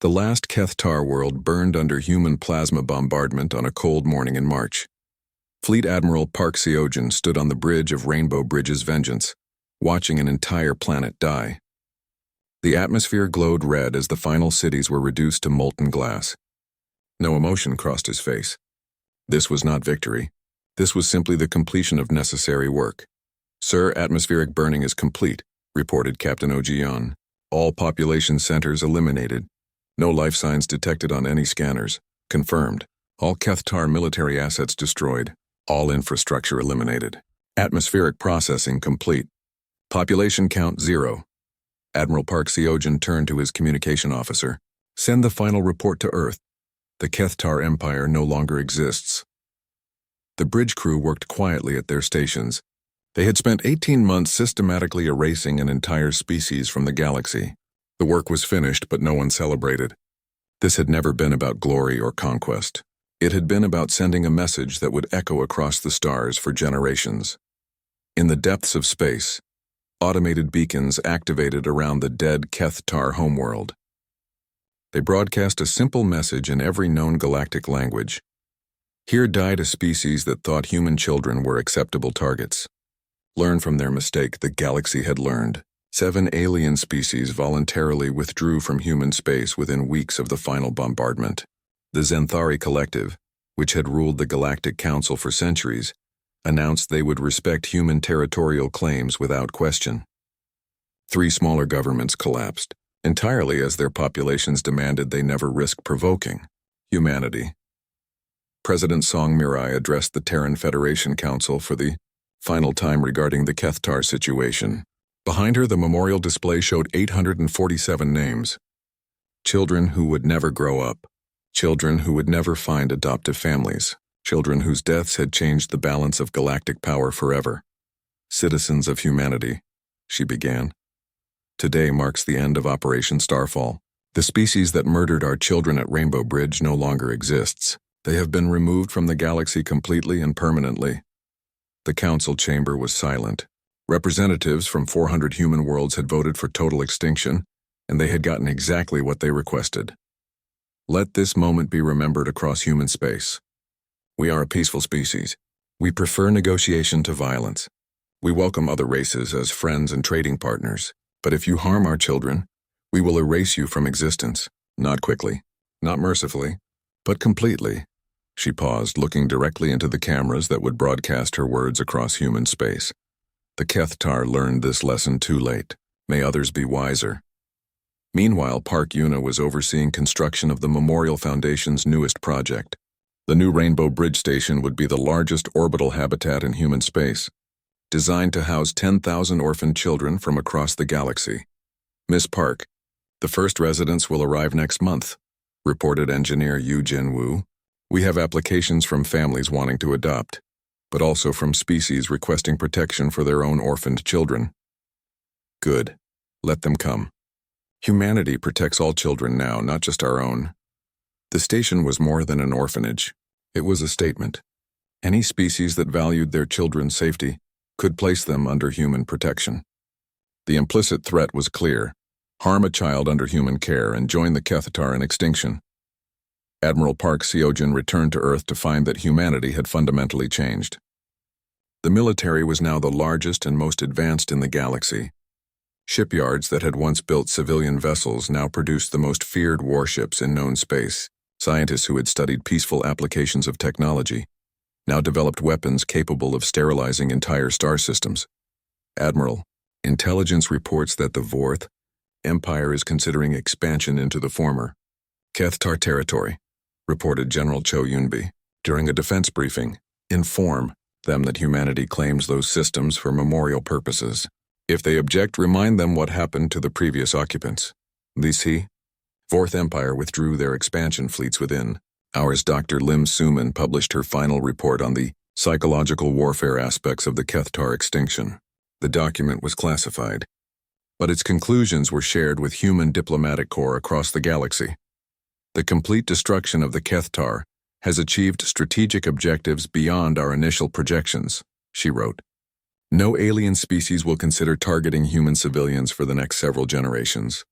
The last Kethtar world burned under human plasma bombardment on a cold morning in March. Fleet Admiral Park Seogen stood on the bridge of Rainbow Bridge's vengeance, watching an entire planet die. The atmosphere glowed red as the final cities were reduced to molten glass. No emotion crossed his face. This was not victory. This was simply the completion of necessary work. "Sir, atmospheric burning is complete," reported Captain Ojian. "All population centers eliminated. No life signs detected on any scanners. Confirmed. All Kethtar military assets destroyed. All infrastructure eliminated. Atmospheric processing complete. Population count 0. Admiral Park Seogen turned to his communication officer. "Send the final report to Earth. The Kethtar Empire no longer exists." The bridge crew worked quietly at their stations. They had spent 18 months systematically erasing an entire species from the galaxy. The work was finished, but no one celebrated. This had never been about glory or conquest. It had been about sending a message that would echo across the stars for generations. In the depths of space, automated beacons activated around the dead Kethtar homeworld. They broadcast a simple message in every known galactic language. Here died a species that thought human children were acceptable targets. Learn from their mistake, the galaxy had learned. 7 alien species voluntarily withdrew from human space within weeks of the final bombardment. The Zenthari Collective, which had ruled the Galactic Council for centuries, announced they would respect human territorial claims without question. 3 smaller governments collapsed, entirely as their populations demanded they never risk provoking humanity. President Song Mirai addressed the Terran Federation Council for the final time regarding the Kethtar situation. Behind her, the memorial display showed 847 names. Children who would never grow up. Children who would never find adoptive families. Children whose deaths had changed the balance of galactic power forever. "Citizens of humanity," she began. "Today marks the end of Operation Starfall. The species that murdered our children at Rainbow Bridge no longer exists. They have been removed from the galaxy completely and permanently." The council chamber was silent. Representatives from 400 human worlds had voted for total extinction, and they had gotten exactly what they requested. Let this moment be remembered across human space. We are a peaceful species. We prefer negotiation to violence. We welcome other races as friends and trading partners. But if you harm our children, we will erase you from existence. Not quickly, not mercifully, but completely. She paused, looking directly into the cameras that would broadcast her words across human space. The Kethtar learned this lesson too late. May others be wiser. Meanwhile, Park Yuna was overseeing construction of the Memorial Foundation's newest project. The new Rainbow Bridge Station would be the largest orbital habitat in human space, designed to house 10,000 orphaned children from across the galaxy. "Miss Park, the first residents will arrive next month," reported engineer Yu Jinwoo. "We have applications from families wanting to adopt, but also from species requesting protection for their own orphaned children." "Good. Let them come. Humanity protects all children now, not just our own." The station was more than an orphanage. It was a statement. Any species that valued their children's safety could place them under human protection. The implicit threat was clear: harm a child under human care and join the Kethtar in extinction. Admiral Park Seogen returned to Earth to find that humanity had fundamentally changed. The military was now the largest and most advanced in the galaxy. Shipyards that had once built civilian vessels now produced the most feared warships in known space. Scientists who had studied peaceful applications of technology now developed weapons capable of sterilizing entire star systems. "Admiral, intelligence reports that the Vorth Empire is considering expansion into the former Kethtar territory," reported General Cho Yunbi. "During a defense briefing, inform them that humanity claims those systems for memorial purposes. If they object, remind them what happened to the previous occupants." "Lisi, Vorth Empire withdrew their expansion fleets within hours." Dr. Lim Suman published her final report on the psychological warfare aspects of the Kethtar extinction. The document was classified, but its conclusions were shared with human diplomatic corps across the galaxy. "The complete destruction of the Kethtar has achieved strategic objectives beyond our initial projections," she wrote. "No alien species will consider targeting human civilians for the next several generations.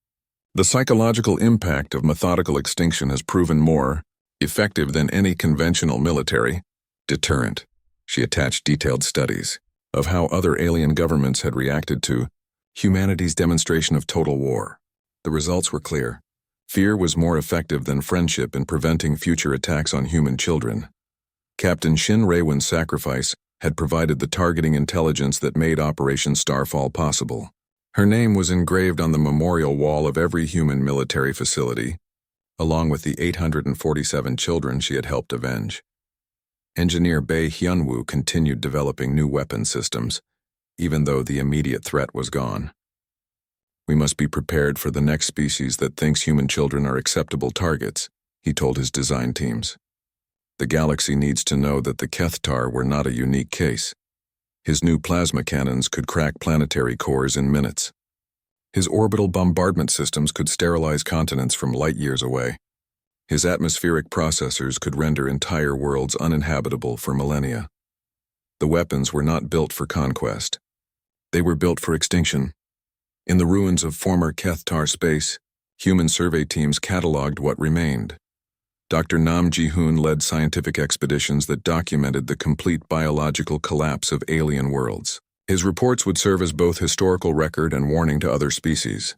The psychological impact of methodical extinction has proven more effective than any conventional military deterrent. She attached detailed studies of how other alien governments had reacted to humanity's demonstration of total war. The results were clear. Fear was more effective than friendship in preventing future attacks on human children. Captain Shin Raewon's sacrifice had provided the targeting intelligence that made Operation Starfall possible. Her name was engraved on the memorial wall of every human military facility, along with the 847 children she had helped avenge. Engineer Bae Hyunwoo continued developing new weapon systems, even though the immediate threat was gone. We must be prepared for the next species that thinks human children are acceptable targets, he told his design teams. The galaxy needs to know that the Kethtar were not a unique case. His new plasma cannons could crack planetary cores in minutes. His orbital bombardment systems could sterilize continents from light years away. His atmospheric processors could render entire worlds uninhabitable for millennia. The weapons were not built for conquest. They were built for extinction. In the ruins of former Kethtar space, human survey teams cataloged what remained. Dr. Nam Ji-hoon led scientific expeditions that documented the complete biological collapse of alien worlds. His reports would serve as both historical record and warning to other species.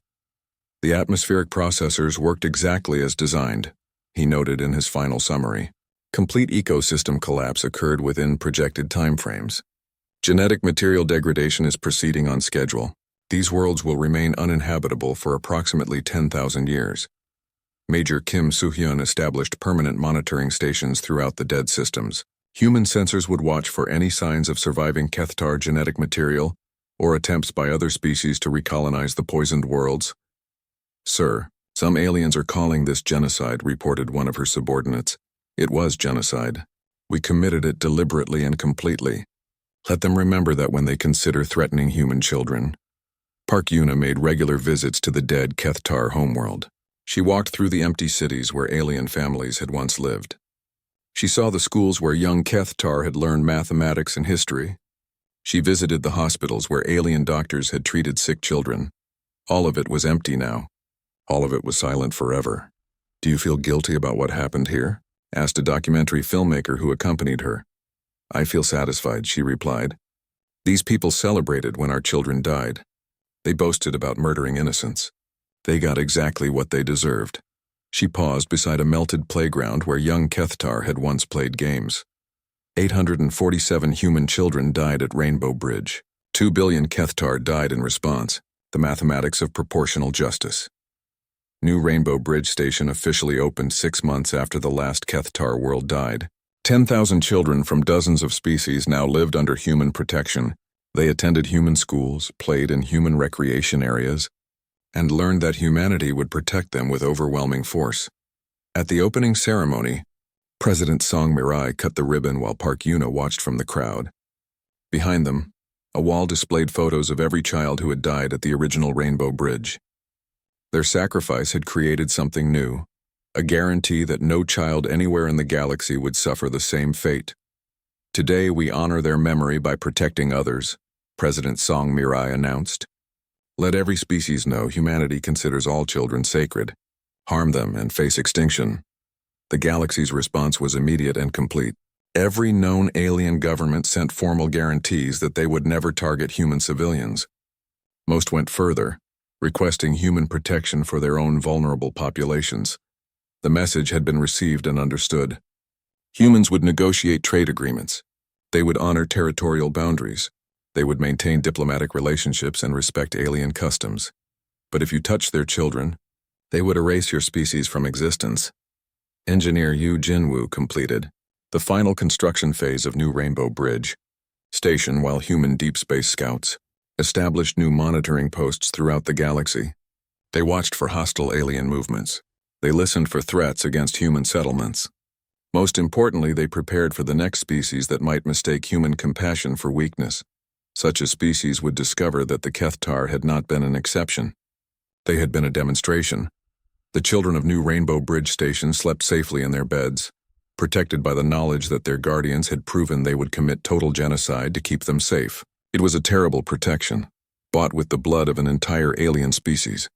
The atmospheric processors worked exactly as designed, he noted in his final summary. Complete ecosystem collapse occurred within projected timeframes. Genetic material degradation is proceeding on schedule. These worlds will remain uninhabitable for approximately 10,000 years. Major Kim Soo-hyun established permanent monitoring stations throughout the dead systems. Human sensors would watch for any signs of surviving Kethtar genetic material or attempts by other species to recolonize the poisoned worlds. Sir, some aliens are calling this genocide, reported one of her subordinates. It was genocide. We committed it deliberately and completely. Let them remember that when they consider threatening human children. Park Yuna made regular visits to the dead Kethtar homeworld. She walked through the empty cities where alien families had once lived. She saw the schools where young Kethtar had learned mathematics and history. She visited the hospitals where alien doctors had treated sick children. All of it was empty now. All of it was silent forever. Do you feel guilty about what happened here? Asked a documentary filmmaker who accompanied her. I feel satisfied, she replied. These people celebrated when our children died. They boasted about murdering innocents. They got exactly what they deserved. She paused beside a melted playground where young Kethtar had once played games. 847 human children died at Rainbow Bridge. 2 billion Kethtar died in response. The mathematics of proportional justice. New Rainbow Bridge Station officially opened 6 months after the last Kethtar world died. 10,000 children from dozens of species now lived under human protection. They attended human schools, played in human recreation areas, and learned that humanity would protect them with overwhelming force. At the opening ceremony, President Song Mirai cut the ribbon while Park Yuna watched from the crowd. Behind them, a wall displayed photos of every child who had died at the original Rainbow Bridge. Their sacrifice had created something new, a guarantee that no child anywhere in the galaxy would suffer the same fate. Today we honor their memory by protecting others, President Song Mirai announced. Let every species know humanity considers all children sacred. Harm them and face extinction. The galaxy's response was immediate and complete. Every known alien government sent formal guarantees that they would never target human civilians. Most went further, requesting human protection for their own vulnerable populations. The message had been received and understood. Humans would negotiate trade agreements. They would honor territorial boundaries. They would maintain diplomatic relationships and respect alien customs. But if you touched their children, they would erase your species from existence. Engineer Yu Jinwoo completed the final construction phase of New Rainbow Bridge Station while human deep space scouts established new monitoring posts throughout the galaxy. They watched for hostile alien movements. They listened for threats against human settlements. Most importantly, they prepared for the next species that might mistake human compassion for weakness. Such a species would discover that the Kethtar had not been an exception. They had been a demonstration. The children of New Rainbow Bridge Station slept safely in their beds, protected by the knowledge that their guardians had proven they would commit total genocide to keep them safe. It was a terrible protection, bought with the blood of an entire alien species.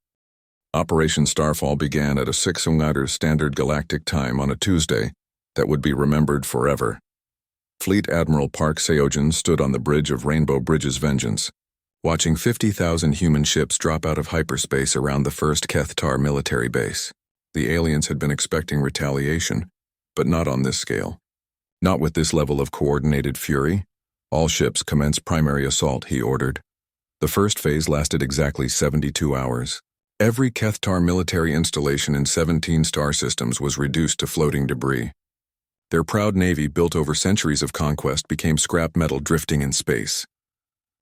Operation Starfall began at a 6 Standard Galactic Time on a Tuesday that would be remembered forever. Fleet Admiral Park Seojin stood on the bridge of Rainbow Bridge's Vengeance, watching 50,000 human ships drop out of hyperspace around the first Kethtar military base. The aliens had been expecting retaliation, but not on this scale. Not with this level of coordinated fury. All ships commence primary assault, he ordered. The first phase lasted exactly 72 hours. Every Kethtar military installation in 17 star systems was reduced to floating debris. Their proud navy, built over centuries of conquest, became scrap metal drifting in space.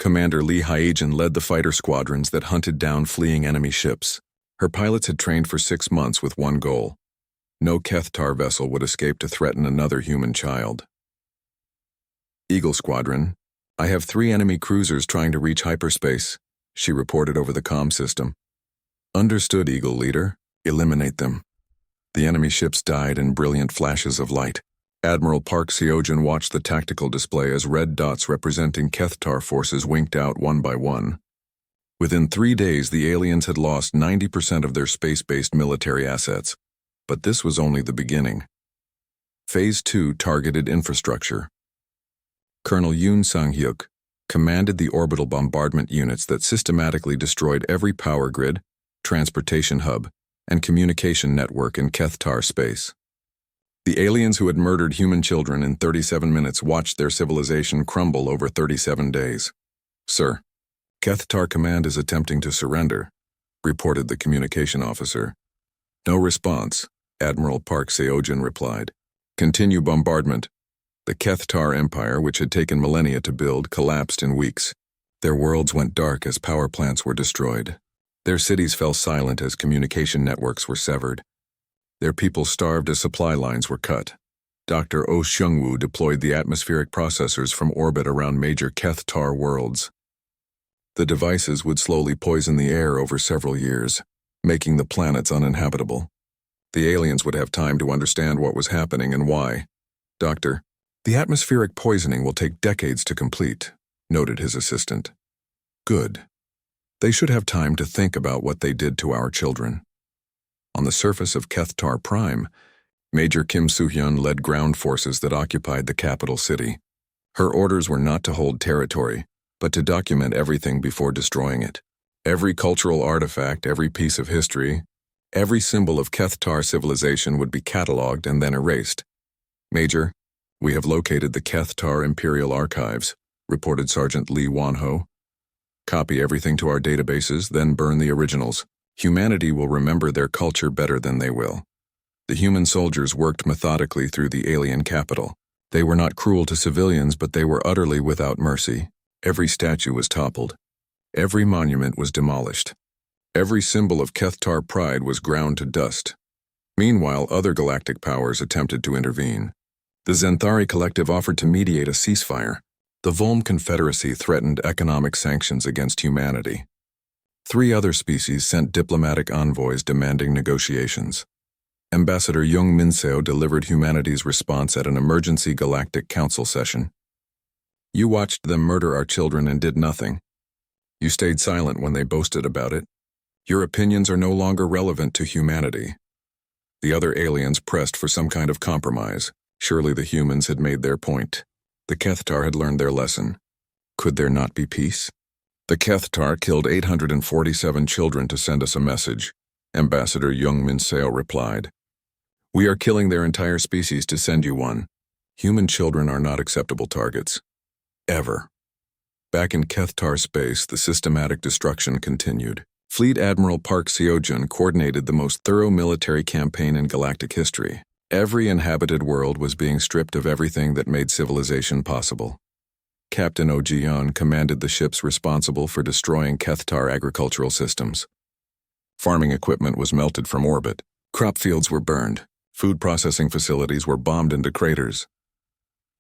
Commander Lee Hyejin led the fighter squadrons that hunted down fleeing enemy ships. Her pilots had trained for 6 months with one goal. No Kethtar vessel would escape to threaten another human child. Eagle Squadron, I have 3 enemy cruisers trying to reach hyperspace, she reported over the comm system. Understood, Eagle Leader. Eliminate them. The enemy ships died in brilliant flashes of light. Admiral Park Seojin watched the tactical display as red dots representing Kethtar forces winked out one by one. Within 3 days, the aliens had lost 90% of their space-based military assets. But this was only the beginning. Phase 2 targeted infrastructure. Colonel Yoon Sang-hyuk commanded the orbital bombardment units that systematically destroyed every power grid, transportation hub, and communication network in Kethtar space. The aliens who had murdered human children in 37 minutes watched their civilization crumble over 37 days. Sir, Kethtar Command is attempting to surrender, reported the communication officer. No response, Admiral Park Seojin replied. Continue bombardment. The Kethtar Empire, which had taken millennia to build, collapsed in weeks. Their worlds went dark as power plants were destroyed. Their cities fell silent as communication networks were severed. Their people starved as supply lines were cut. Dr. Oh Seung-woo deployed the atmospheric processors from orbit around major Kethtar worlds. The devices would slowly poison the air over several years, making the planets uninhabitable. The aliens would have time to understand what was happening and why. Doctor, the atmospheric poisoning will take decades to complete, noted his assistant. Good. They should have time to think about what they did to our children. On the surface of SciFiPrime, Major Kim Soo-hyun led ground forces that occupied the capital city. Her orders were not to hold territory, but to document everything before destroying it. Every cultural artifact, every piece of history, every symbol of Kethtar civilization would be catalogued and then erased. Major, we have located the Kethtar Imperial Archives, reported Sergeant Lee Won-ho. Copy everything to our databases, then burn the originals. Humanity will remember their culture better than they will. The human soldiers worked methodically through the alien capital. They were not cruel to civilians, but they were utterly without mercy. Every statue was toppled. Every monument was demolished. Every symbol of Kethtar pride was ground to dust. Meanwhile, other galactic powers attempted to intervene. The Zenthari Collective offered to mediate a ceasefire. The Volm Confederacy threatened economic sanctions against humanity. 3 other species sent diplomatic envoys demanding negotiations. Ambassador Jung Min-seo delivered humanity's response at an emergency Galactic Council session. You watched them murder our children and did nothing. You stayed silent when they boasted about it. Your opinions are no longer relevant to humanity. The other aliens pressed for some kind of compromise. Surely the humans had made their point. The Kethtar had learned their lesson. Could there not be peace? The Kethtar killed 847 children to send us a message, Ambassador Jung Min-seo replied. We are killing their entire species to send you one. Human children are not acceptable targets. Ever. Back in Kethtar space, the systematic destruction continued. Fleet Admiral Park Seojin coordinated the most thorough military campaign in galactic history. Every inhabited world was being stripped of everything that made civilization possible. Captain Oh Ji-yeon commanded the ships responsible for destroying Kethtar agricultural systems. Farming equipment was melted from orbit. Crop fields were burned. Food processing facilities were bombed into craters.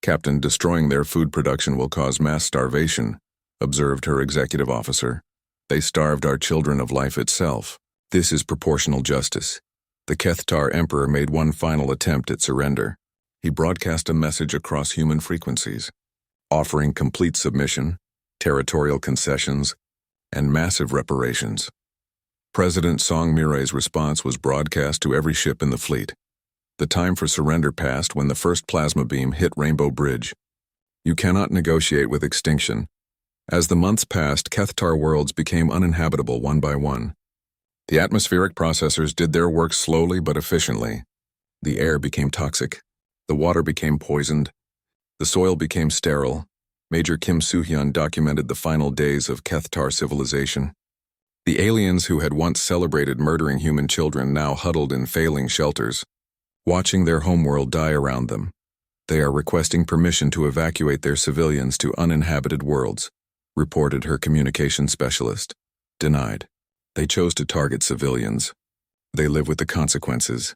Captain, destroying their food production will cause mass starvation, observed her executive officer. They starved our children of life itself. This is proportional justice. The Kethtar Emperor made one final attempt at surrender. He broadcast a message across human frequencies, offering complete submission, territorial concessions, and massive reparations. President Song Mirai's response was broadcast to every ship in the fleet. The time for surrender passed when the first plasma beam hit Rainbow Bridge. You cannot negotiate with extinction. As the months passed, Kethtar worlds became uninhabitable one by one. The atmospheric processors did their work slowly but efficiently. The air became toxic. The water became poisoned. The soil became sterile. Major Kim Soo-hyun documented the final days of Kethtar civilization. The aliens who had once celebrated murdering human children now huddled in failing shelters, watching their homeworld die around them. They are requesting permission to evacuate their civilians to uninhabited worlds, reported her communication specialist. Denied. They chose to target civilians. They live with the consequences.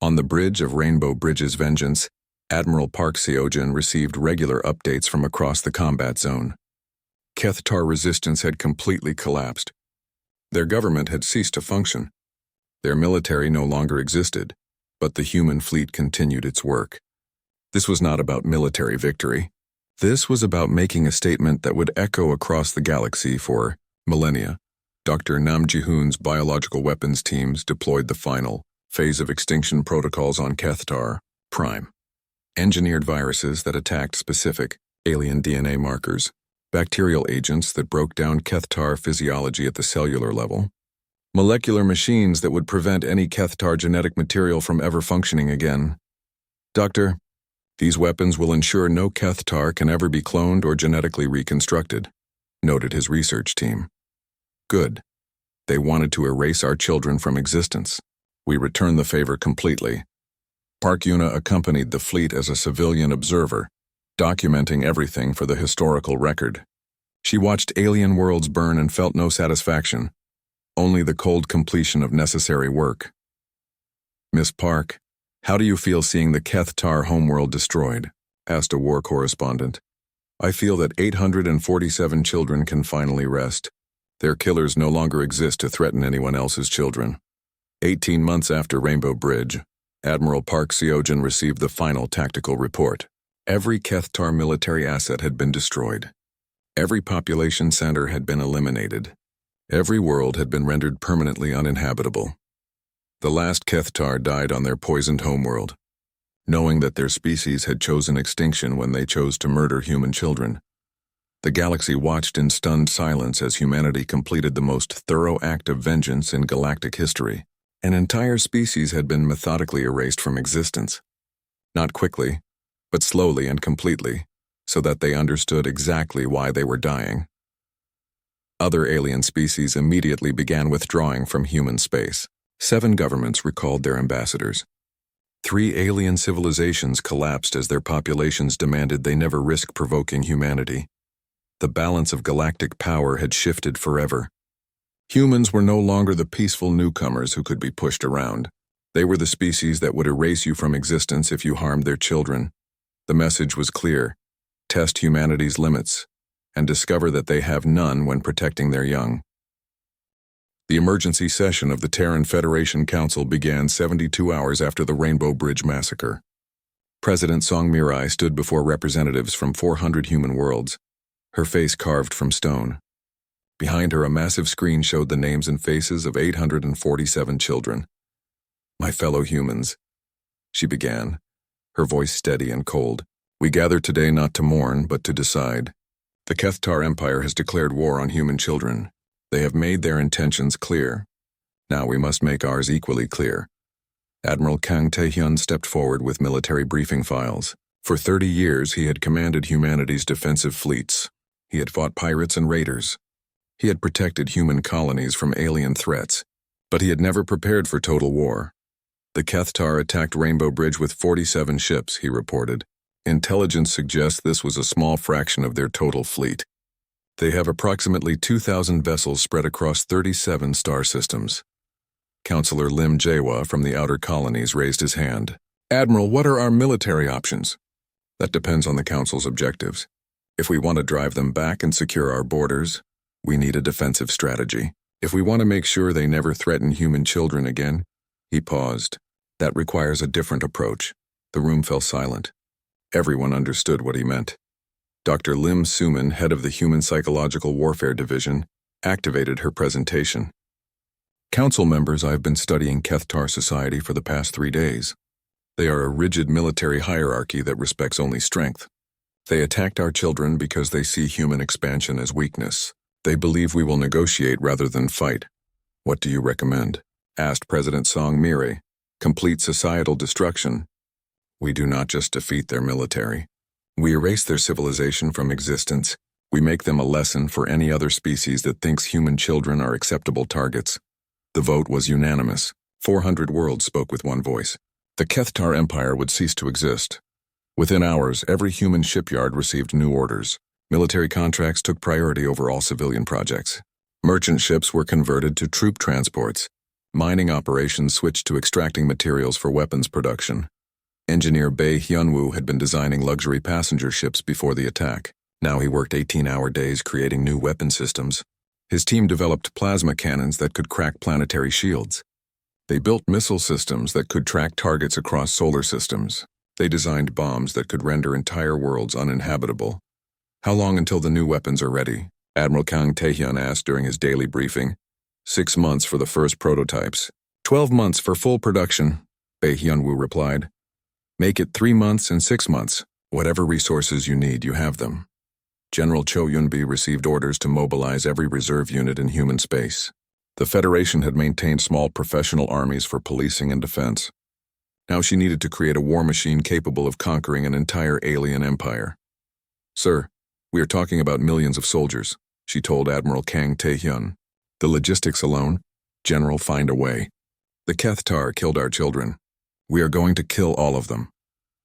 On the bridge of Rainbow Bridge's vengeance, Admiral Park Seo-jin received regular updates from across the combat zone. Kethtar resistance had completely collapsed. Their government had ceased to function. Their military no longer existed, but the human fleet continued its work. This was not about military victory. This was about making a statement that would echo across the galaxy for millennia. Dr. Nam Ji-hoon's biological weapons teams deployed the final phase of extinction protocols on SciFiPrime. Engineered viruses that attacked specific alien DNA markers, bacterial agents that broke down Kethtar physiology at the cellular level, molecular machines that would prevent any Kethtar genetic material from ever functioning again. Doctor, these weapons will ensure no Kethtar can ever be cloned or genetically reconstructed, noted his research team. Good. They wanted to erase our children from existence. We return the favor completely. Park Yuna accompanied the fleet as a civilian observer, documenting everything for the historical record. She watched alien worlds burn and felt no satisfaction, only the cold completion of necessary work. Miss Park, how do you feel seeing the Kethtar homeworld destroyed? Asked a war correspondent. I feel that 847 children can finally rest. Their killers no longer exist to threaten anyone else's children. 18 months after Rainbow Bridge, Admiral Park Seo-jin received the final tactical report. Every Kethtar military asset had been destroyed. Every population center had been eliminated. Every world had been rendered permanently uninhabitable. The last Kethtar died on their poisoned homeworld, knowing that their species had chosen extinction when they chose to murder human children. The galaxy watched in stunned silence as humanity completed the most thorough act of vengeance in galactic history. An entire species had been methodically erased from existence. Not quickly, but slowly and completely, so that they understood exactly why they were dying. Other alien species immediately began withdrawing from human space. 7 governments recalled their ambassadors. 3 alien civilizations collapsed as their populations demanded they never risk provoking humanity. The balance of galactic power had shifted forever. Humans were no longer the peaceful newcomers who could be pushed around. They were the species that would erase you from existence if you harmed their children. The message was clear: test humanity's limits, and discover that they have none when protecting their young. The emergency session of the Terran Federation Council began 72 hours after the Rainbow Bridge massacre. President Song Mirai stood before representatives from 400 human worlds, her face carved from stone. Behind her, a massive screen showed the names and faces of 847 children. My fellow humans, she began, her voice steady and cold. We gather today not to mourn, but to decide. The Kethtar Empire has declared war on human children. They have made their intentions clear. Now we must make ours equally clear. Admiral Kang Tae-hyun stepped forward with military briefing files. For 30 years, he had commanded humanity's defensive fleets. He had fought pirates and raiders. He had protected human colonies from alien threats, but he had never prepared for total war. The Kethtar attacked Rainbow Bridge with 47 ships, he reported. Intelligence suggests this was a small fraction of their total fleet. They have approximately 2,000 vessels spread across 37 star systems. Counselor Lim Jae-hwa from the outer colonies raised his hand. Admiral, what are our military options? That depends on the Council's objectives. If we want to drive them back and secure our borders, we need a defensive strategy. If we want to make sure they never threaten human children again, he paused. That requires a different approach. The room fell silent. Everyone understood what he meant. Dr. Lim Soo-min, head of the Human Psychological Warfare Division, activated her presentation. Council members, I've been studying Kethtar society for the past 3 days. They are a rigid military hierarchy that respects only strength. They attacked our children because they see human expansion as weakness. They believe we will negotiate rather than fight. What do you recommend? Asked President Song Mire. Complete societal destruction. We do not just defeat their military. We erase their civilization from existence. We make them a lesson for any other species that thinks human children are acceptable targets. The vote was unanimous. 400 worlds spoke with one voice. The Kethtar Empire would cease to exist. Within hours, every human shipyard received new orders. Military contracts took priority over all civilian projects. Merchant ships were converted to troop transports. Mining operations switched to extracting materials for weapons production. Engineer Bae Hyunwoo had been designing luxury passenger ships before the attack. Now he worked 18-hour days creating new weapon systems. His team developed plasma cannons that could crack planetary shields. They built missile systems that could track targets across solar systems. They designed bombs that could render entire worlds uninhabitable. How long until the new weapons are ready? Admiral Kang Taehyun asked during his daily briefing. 6 months for the first prototypes. 12 months for full production, Bae Hyunwoo replied. Make it 3 months and 6 months. Whatever resources you need, you have them. General Cho Yunbi received orders to mobilize every reserve unit in human space. The Federation had maintained small professional armies for policing and defense. Now she needed to create a war machine capable of conquering an entire alien empire. Sir, we are talking about millions of soldiers, she told Admiral Kang Taehyun. The logistics alone? General, find a way. The Kethtar killed our children. We are going to kill all of them.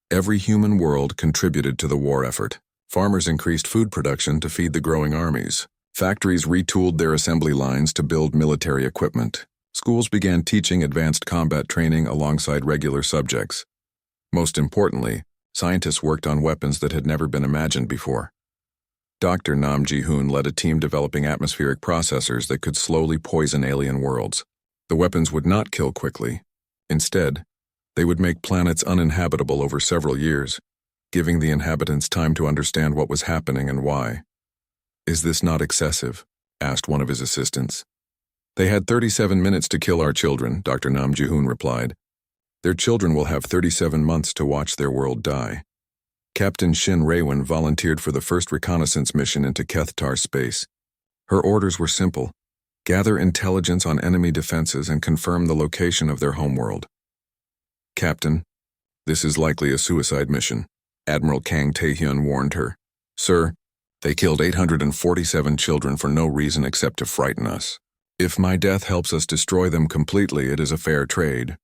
Every human world contributed to the war effort. Farmers increased food production to feed the growing armies. Factories retooled their assembly lines to build military equipment. Schools began teaching advanced combat training alongside regular subjects. Most importantly, scientists worked on weapons that had never been imagined before. Dr. Nam Ji-hoon led a team developing atmospheric processors that could slowly poison alien worlds. The weapons would not kill quickly. Instead, they would make planets uninhabitable over several years, giving the inhabitants time to understand what was happening and why. Is this not excessive? Asked one of his assistants. They had 37 minutes to kill our children, Dr. Nam Ji-hoon replied. Their children will have 37 months to watch their world die. Captain Shin Raewon volunteered for the first reconnaissance mission into Kethtar space. Her orders were simple. Gather intelligence on enemy defenses and confirm the location of their homeworld. Captain, this is likely a suicide mission, Admiral Kang Taehyun warned her. Sir, they killed 847 children for no reason except to frighten us. If my death helps us destroy them completely, it is a fair trade.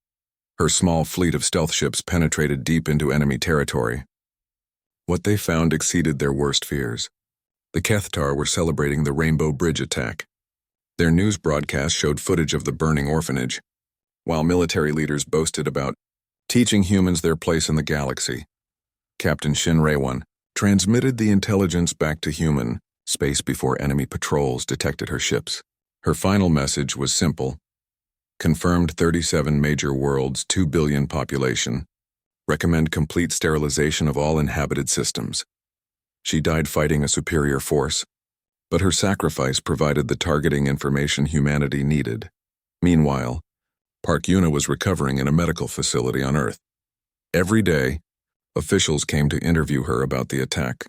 Her small fleet of stealth ships penetrated deep into enemy territory. What they found exceeded their worst fears. The Kethtar were celebrating the Rainbow Bridge attack. Their news broadcast showed footage of the burning orphanage, while military leaders boasted about teaching humans their place in the galaxy. Captain Shin Raewon transmitted the intelligence back to human space before enemy patrols detected her ships. Her final message was simple. Confirmed 37 major worlds, 2 billion population. Recommend complete sterilization of all inhabited systems. She died fighting a superior force, but her sacrifice provided the targeting information humanity needed. Meanwhile, Park Yuna was recovering in a medical facility on Earth. Every day, officials came to interview her about the attack.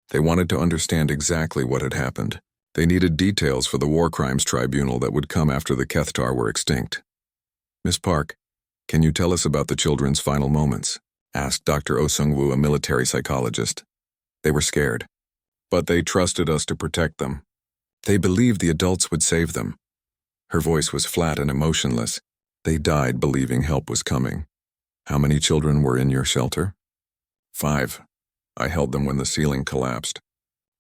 They wanted to understand exactly what had happened. They needed details for the War Crimes Tribunal that would come after the Kethtar were extinct. Miss Park, can you tell us about the children's final moments? Asked Dr. Oh Sung-woo, a military psychologist. They were scared, but they trusted us to protect them. They believed the adults would save them. Her voice was flat and emotionless. They died believing help was coming. How many children were in your shelter? 5. I held them when the ceiling collapsed.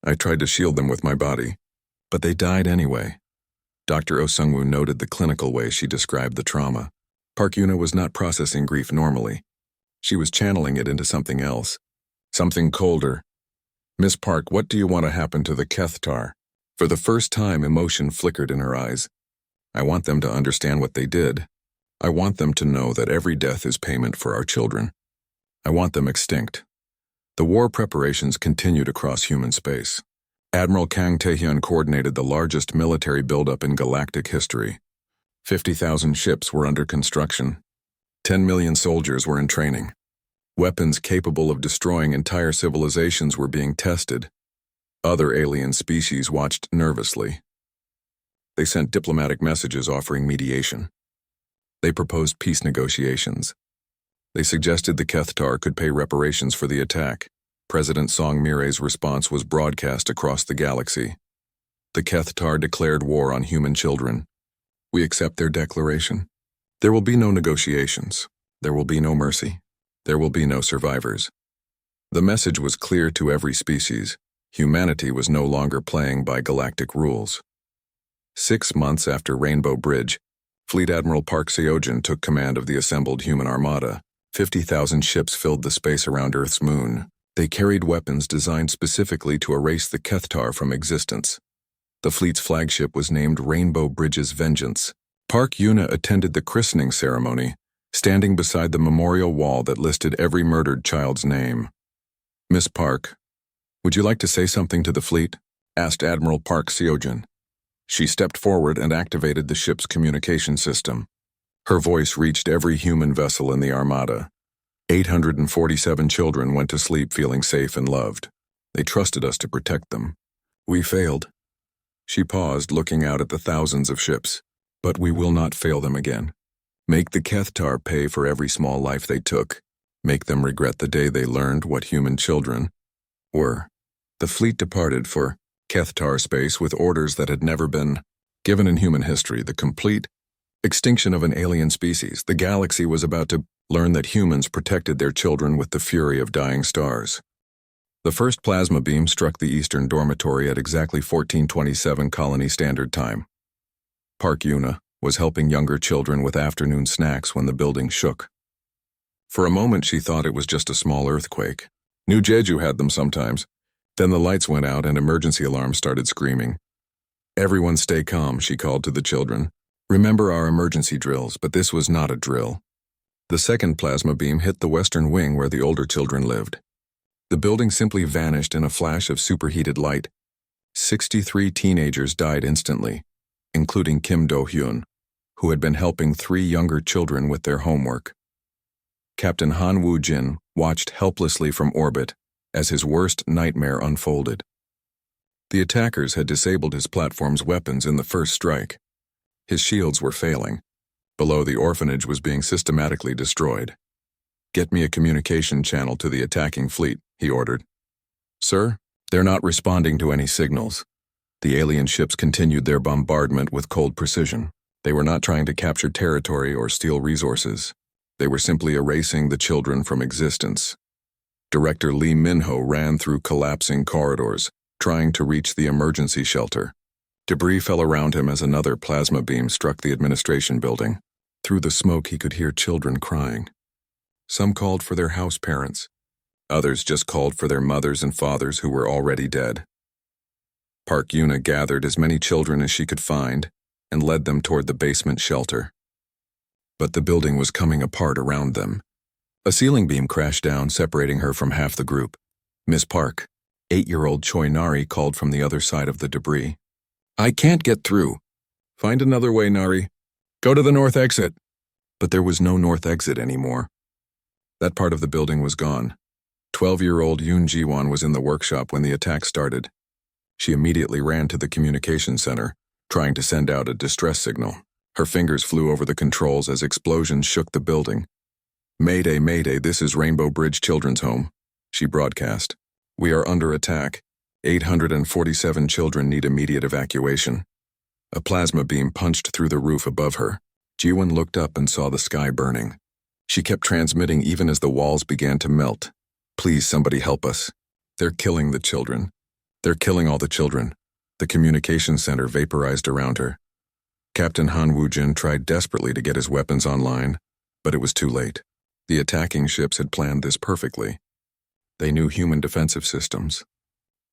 I tried to shield them with my body, but they died anyway. Dr. Oh Sung-woo noted the clinical way she described the trauma. Park Yuna was not processing grief normally. She was channeling it into something else, something colder. Miss Park, what do you want to happen to the Kethtar? For the first time, emotion flickered in her eyes. I want them to understand what they did. I want them to know that every death is payment for our children. I want them extinct. The war preparations continued across human space. Admiral Kang Taehyun coordinated the largest military buildup in galactic history. 50,000 ships were under construction. 10 million soldiers were in training. Weapons capable of destroying entire civilizations were being tested. Other alien species watched nervously. They sent diplomatic messages offering mediation. They proposed peace negotiations. They suggested the Kethtar could pay reparations for the attack. President Song Mire's response was broadcast across the galaxy. The Kethtar declared war on human children. We accept their declaration. There will be no negotiations. There will be no mercy. There will be no survivors. The message was clear to every species. Humanity was no longer playing by galactic rules. 6 months after Rainbow Bridge, Fleet Admiral Park Seojin took command of the assembled human armada. 50,000 ships filled the space around Earth's moon. They carried weapons designed specifically to erase the Kethtar from existence. The fleet's flagship was named Rainbow Bridge's Vengeance. Park Yuna attended the christening ceremony, standing beside the memorial wall that listed every murdered child's name. "Miss Park, would you like to say something to the fleet?" asked Admiral Park Seojin. She stepped forward and activated the ship's communication system. Her voice reached every human vessel in the armada. 847 children went to sleep feeling safe and loved. They trusted us to protect them. We failed. She paused, looking out at the thousands of ships. But we will not fail them again. Make the Kethtar pay for every small life they took. Make them regret the day they learned what human children were. The fleet departed for Kethtar space with orders that had never been given in human history. The complete extinction of an alien species. The galaxy was about to learn that humans protected their children with the fury of dying stars. The first plasma beam struck the eastern dormitory at exactly 1427 Colony Standard Time. Park Yuna was helping younger children with afternoon snacks when the building shook. For a moment she thought it was just a small earthquake. New Jeju had them sometimes. Then the lights went out and emergency alarms started screaming. "Everyone stay calm," she called to the children. "Remember our emergency drills," but this was not a drill. The second plasma beam hit the western wing where the older children lived. The building simply vanished in a flash of superheated light. 63 teenagers died instantly, including Kim Do-hyun, who had been helping 3 younger children with their homework. Captain Han Woo-jin watched helplessly from orbit as his worst nightmare unfolded. The attackers had disabled his platform's weapons in the first strike. His shields were failing. Below, the orphanage was being systematically destroyed. "Get me a communication channel to the attacking fleet," he ordered. "Sir, they're not responding to any signals." The alien ships continued their bombardment with cold precision. They were not trying to capture territory or steal resources. They were simply erasing the children from existence. Director Lee Min-ho ran through collapsing corridors, trying to reach the emergency shelter. Debris fell around him as another plasma beam struck the administration building. Through the smoke he could hear children crying. Some called for their house parents. Others just called for their mothers and fathers who were already dead. Park Yuna gathered as many children as she could find and led them toward the basement shelter. But the building was coming apart around them. A ceiling beam crashed down, separating her from half the group. "Miss Park," 8-year-old Choi Nari called from the other side of the debris. "I can't get through." "Find another way, Nari. Go to the north exit." But there was no north exit anymore. That part of the building was gone. 12-year-old Yoon Ji-won was in the workshop when the attack started. She immediately ran to the communication center, trying to send out a distress signal. Her fingers flew over the controls as explosions shook the building. "Mayday, Mayday, this is Rainbow Bridge Children's Home," she broadcast. "We are under attack. 847 children need immediate evacuation." A plasma beam punched through the roof above her. Ji-won looked up and saw the sky burning. She kept transmitting even as the walls began to melt. "Please, somebody help us. They're killing the children. They're killing all the children." The communication center vaporized around her. Captain Han Woo-jin tried desperately to get his weapons online, but it was too late. The attacking ships had planned this perfectly. They knew human defensive systems.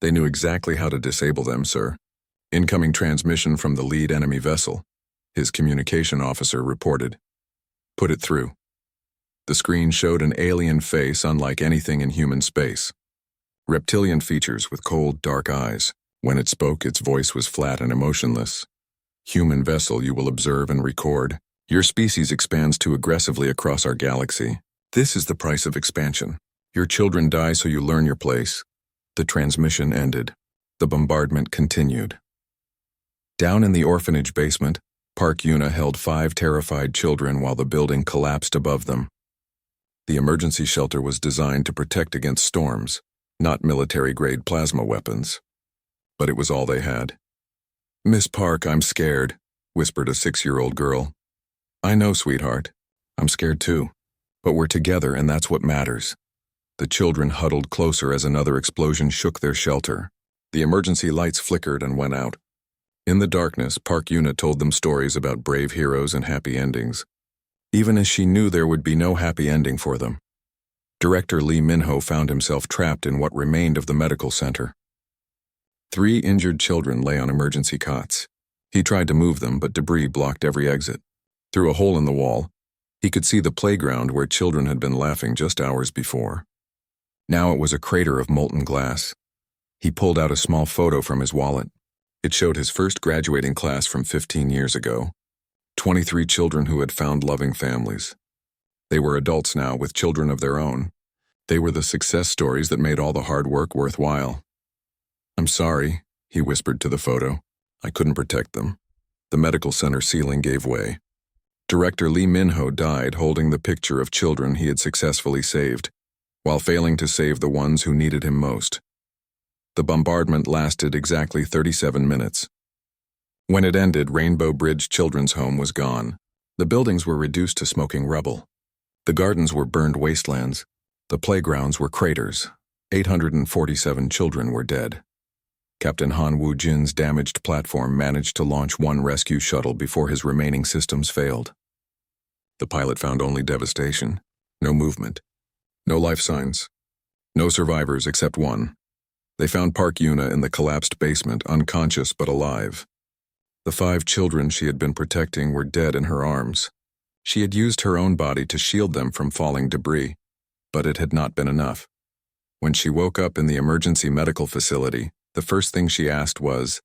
They knew exactly how to disable them, sir. "Incoming transmission from the lead enemy vessel," his communication officer reported. "Put it through." The screen showed an alien face unlike anything in human space. Reptilian features with cold, dark eyes. When it spoke, its voice was flat and emotionless. Human vessel you will observe and record. Your species expands too aggressively across our galaxy. This is the price of expansion. Your children die so you learn your place. The transmission ended. The bombardment continued. Down in the orphanage basement, Park Yuna held 5 terrified children while the building collapsed above them. The emergency shelter was designed to protect against storms, not military-grade plasma weapons. But it was all they had. "Miss Park, I'm scared," whispered a 6-year-old girl. "I know, sweetheart. I'm scared too. But we're together and that's what matters." The children huddled closer as another explosion shook their shelter. The emergency lights flickered and went out. In the darkness, Park Yuna told them stories about brave heroes and happy endings, even as she knew there would be no happy ending for them. Director Lee Min-ho found himself trapped in what remained of the medical center. 3 injured children lay on emergency cots. He tried to move them, but debris blocked every exit. Through a hole in the wall, he could see the playground where children had been laughing just hours before. Now it was a crater of molten glass. He pulled out a small photo from his wallet. It showed his first graduating class from 15 years ago. 23 children who had found loving families. They were adults now with children of their own. They were the success stories that made all the hard work worthwhile. "I'm sorry," he whispered to the photo. "I couldn't protect them." The medical center ceiling gave way. Director Lee Min-ho died holding the picture of children he had successfully saved, while failing to save the ones who needed him most. The bombardment lasted exactly 37 minutes. When it ended, Rainbow Bridge Children's Home was gone. The buildings were reduced to smoking rubble. The gardens were burned wastelands. The playgrounds were craters. 847 children were dead. Captain Han Woo-jin's damaged platform managed to launch 1 rescue shuttle before his remaining systems failed. The pilot found only devastation, no movement, no life signs, no survivors except one. They found Park Yuna in the collapsed basement, unconscious but alive. The 5 children she had been protecting were dead in her arms. She had used her own body to shield them from falling debris, but it had not been enough. When she woke up in the emergency medical facility, the first thing she asked was,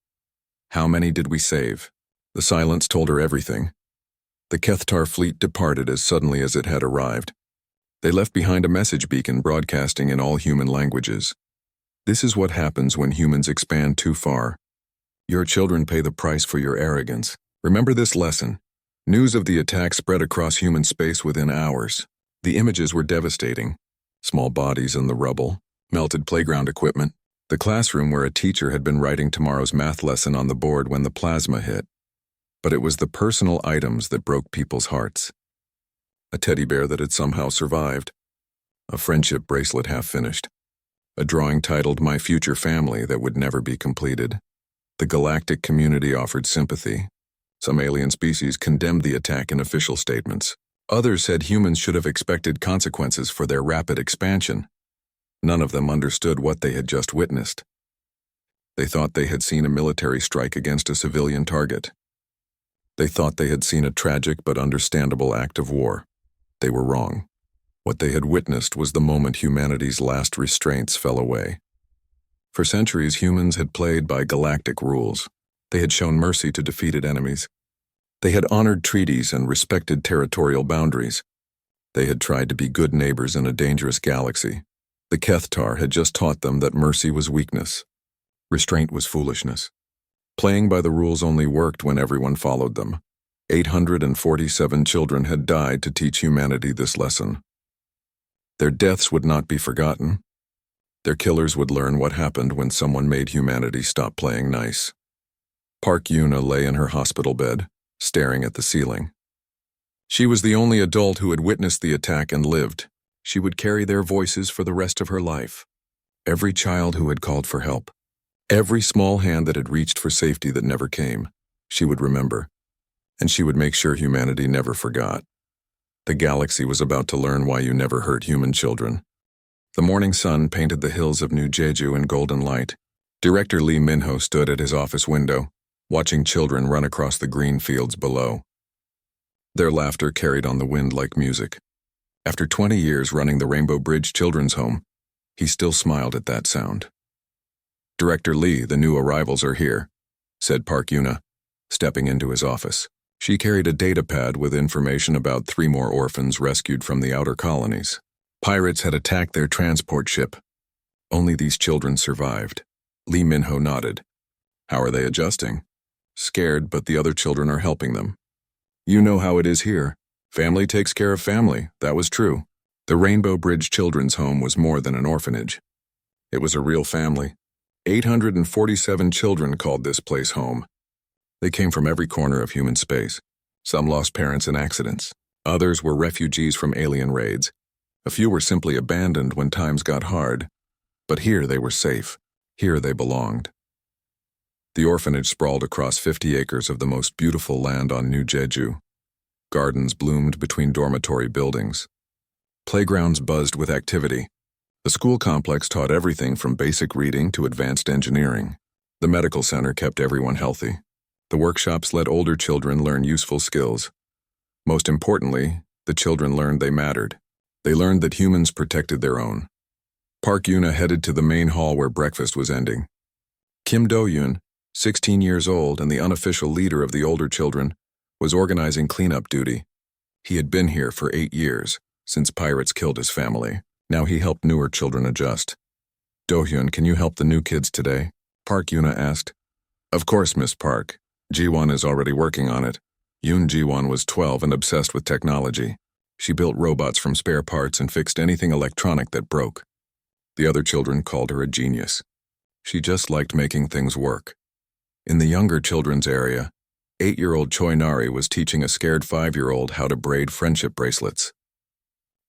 "How many did we save?" The silence told her everything. The Kethtar fleet departed as suddenly as it had arrived. They left behind a message beacon broadcasting in all human languages. This is what happens when humans expand too far. Your children pay the price for your arrogance. Remember this lesson. News of the attack spread across human space within hours. The images were devastating. Small bodies in the rubble, melted playground equipment, the classroom where a teacher had been writing tomorrow's math lesson on the board when the plasma hit. But it was the personal items that broke people's hearts. A teddy bear that had somehow survived. A friendship bracelet half finished. A drawing titled "My Future Family" that would never be completed. The galactic community offered sympathy. Some alien species condemned the attack in official statements. Others said humans should have expected consequences for their rapid expansion. None of them understood what they had just witnessed. They thought they had seen a military strike against a civilian target. They thought they had seen a tragic but understandable act of war. They were wrong. What they had witnessed was the moment humanity's last restraints fell away. For centuries, humans had played by galactic rules. They had shown mercy to defeated enemies. They had honored treaties and respected territorial boundaries. They had tried to be good neighbors in a dangerous galaxy. The Kethtar had just taught them that mercy was weakness. Restraint was foolishness. Playing by the rules only worked when everyone followed them. 847 children had died to teach humanity this lesson. Their deaths would not be forgotten. Their killers would learn what happened when someone made humanity stop playing nice. Park Yuna lay in her hospital bed, staring at the ceiling. She was the only adult who had witnessed the attack and lived. She would carry their voices for the rest of her life. Every child who had called for help. Every small hand that had reached for safety that never came. She would remember. And she would make sure humanity never forgot. The galaxy was about to learn why you never hurt human children. The morning sun painted the hills of New Jeju in golden light. Director Lee Min-ho stood at his office window, watching children run across the green fields below. Their laughter carried on the wind like music. After 20 years running the Rainbow Bridge Children's Home, he still smiled at that sound. "Director Lee, the new arrivals are here," said Park Yuna. stepping into his office. She carried a data pad with information about 3 more orphans rescued from the outer colonies. Pirates had attacked their transport ship. Only these children survived. Lee Min-ho nodded. How are they adjusting? Scared, but the other children are helping them. You know how it is here. Family takes care of family. That was true. The Rainbow Bridge Children's Home was more than an orphanage. It was a real family. 847 children called this place home. They came from every corner of human space. Some lost parents in accidents. Others were refugees from alien raids. A few were simply abandoned when times got hard. But here they were safe. Here they belonged. The orphanage sprawled across 50 acres of the most beautiful land on New Jeju. Gardens bloomed between dormitory buildings. Playgrounds buzzed with activity. The school complex taught everything from basic reading to advanced engineering. The medical center kept everyone healthy. The workshops let older children learn useful skills. Most importantly, the children learned they mattered. They learned that humans protected their own. Park Yuna headed to the main hall where breakfast was ending. Kim Do-yoon, 16 years old and the unofficial leader of the older children, was organizing cleanup duty. He had been here for 8 years, since pirates killed his family. Now he helped newer children adjust. Do-hyun, can you help the new kids today? Park Yuna asked. Of course, Miss Park. Ji-won is already working on it. Yoon Ji-won was 12 and obsessed with technology. She built robots from spare parts and fixed anything electronic that broke. The other children called her a genius. She just liked making things work. In the younger children's area, 8-year-old Choi Nari was teaching a scared 5-year-old how to braid friendship bracelets.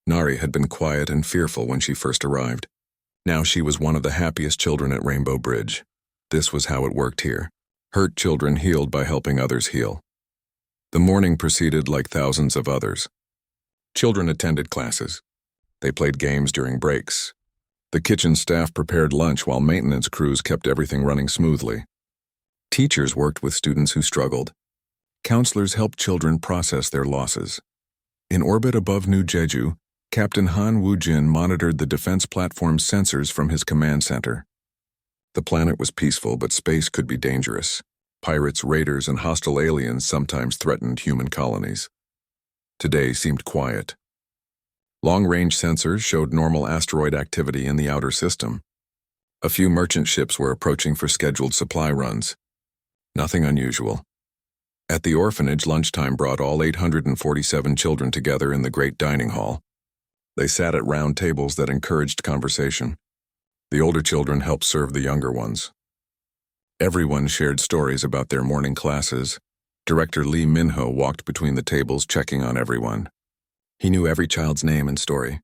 Nari had been quiet and fearful when she first arrived. Now she was one of the happiest children at Rainbow Bridge. This was how it worked here. Hurt children healed by helping others heal. The morning proceeded like thousands of others. Children attended classes. They played games during breaks. The kitchen staff prepared lunch while maintenance crews kept everything running smoothly. Teachers worked with students who struggled. Counselors helped children process their losses. In orbit above New Jeju, Captain Han Woo-jin monitored the defense platform's sensors from his command center. The planet was peaceful, but space could be dangerous. Pirates, raiders, and hostile aliens sometimes threatened human colonies. Today seemed quiet. Long-range sensors showed normal asteroid activity in the outer system. A few merchant ships were approaching for scheduled supply runs. Nothing unusual. At the orphanage, lunchtime brought all 847 children together in the great dining hall. They sat at round tables that encouraged conversation. The older children helped serve the younger ones. Everyone shared stories about their morning classes. Director Lee Min-ho walked between the tables checking on everyone. He knew every child's name and story.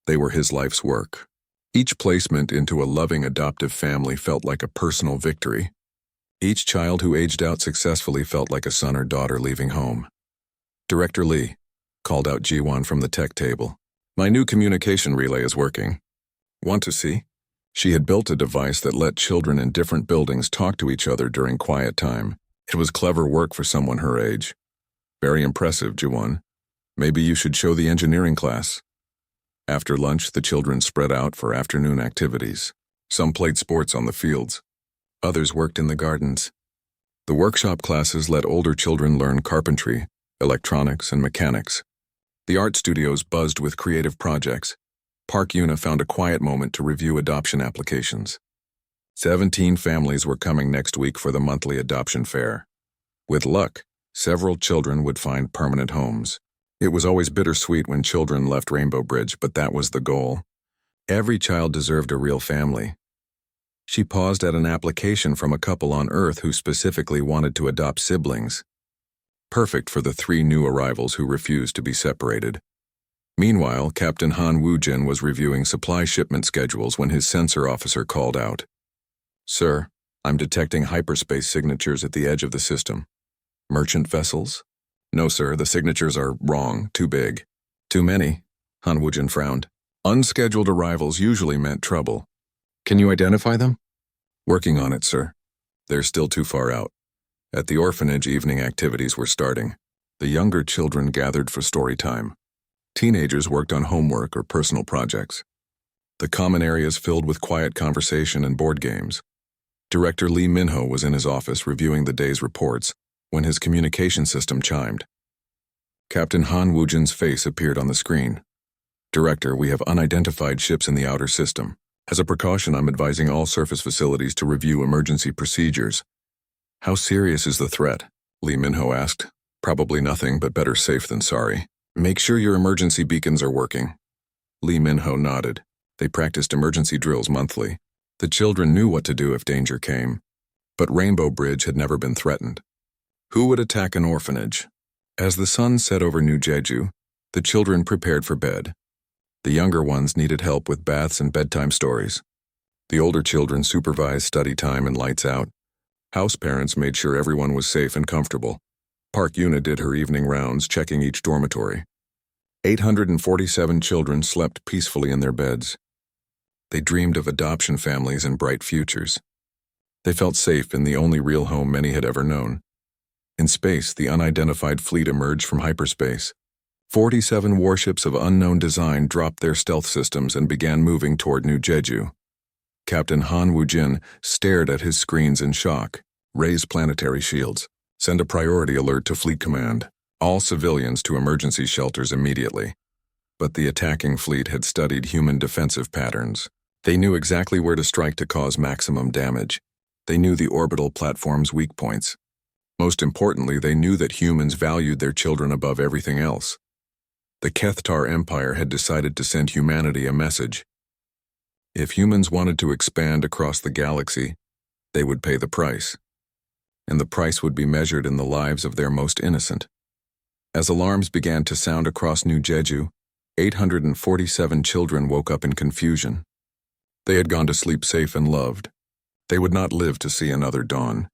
They were his life's work. Each placement into a loving adoptive family felt like a personal victory. Each child who aged out successfully felt like a son or daughter leaving home. Director Lee called out Ji-won from the tech table. My new communication relay is working. Want to see? She had built a device that let children in different buildings talk to each other during quiet time. It was clever work for someone her age. Very impressive, Ji-won. Maybe you should show the engineering class. After lunch, the children spread out for afternoon activities. Some played sports on the fields. Others worked in the gardens. The workshop classes let older children learn carpentry, electronics, and mechanics. The art studios buzzed with creative projects. Park Yuna found a quiet moment to review adoption applications. 17 families were coming next week for the monthly adoption fair. With luck, several children would find permanent homes. It was always bittersweet when children left Rainbow Bridge, but that was the goal. Every child deserved a real family. She paused at an application from a couple on Earth who specifically wanted to adopt siblings. Perfect for the 3 new arrivals who refused to be separated. Meanwhile, Captain Han Woo-jin was reviewing supply shipment schedules when his sensor officer called out. Sir, I'm detecting hyperspace signatures at the edge of the system. Merchant vessels? No, sir, the signatures are wrong, too big. Too many, Han Woo-jin frowned. Unscheduled arrivals usually meant trouble. Can you identify them? Working on it, sir. They're still too far out. At the orphanage, evening activities were starting. The younger children gathered for story time. Teenagers worked on homework or personal projects. The common areas filled with quiet conversation and board games. Director Lee Min-ho was in his office reviewing the day's reports when his communication system chimed. Captain Han Wujin's face appeared on the screen. "Director, we have unidentified ships in the outer system. As a precaution, I'm advising all surface facilities to review emergency procedures." "How serious is the threat?" Lee Minho asked. "Probably nothing, but better safe than sorry. Make sure your emergency beacons are working." Lee Minho nodded. They practiced emergency drills monthly. The children knew what to do if danger came. But Rainbow Bridge had never been threatened. Who would attack an orphanage? As the sun set over New Jeju, the children prepared for bed. The younger ones needed help with baths and bedtime stories. The older children supervised study time and lights out. House parents made sure everyone was safe and comfortable. Park Yuna did her evening rounds, checking each dormitory. 847 children slept peacefully in their beds. They dreamed of adoption families and bright futures. They felt safe in the only real home many had ever known. In space, the unidentified fleet emerged from hyperspace. 47 warships of unknown design dropped their stealth systems and began moving toward New Jeju. Captain Han Wujin stared at his screens in shock. "Raise planetary shields. Send a priority alert to Fleet Command. All civilians to emergency shelters immediately." But the attacking fleet had studied human defensive patterns. They knew exactly where to strike to cause maximum damage. They knew the orbital platform's weak points. Most importantly, they knew that humans valued their children above everything else. The Kethtar Empire had decided to send humanity a message. If humans wanted to expand across the galaxy, they would pay the price. And the price would be measured in the lives of their most innocent. As alarms began to sound across New Jeju, 847 children woke up in confusion. They had gone to sleep safe and loved. They would not live to see another dawn.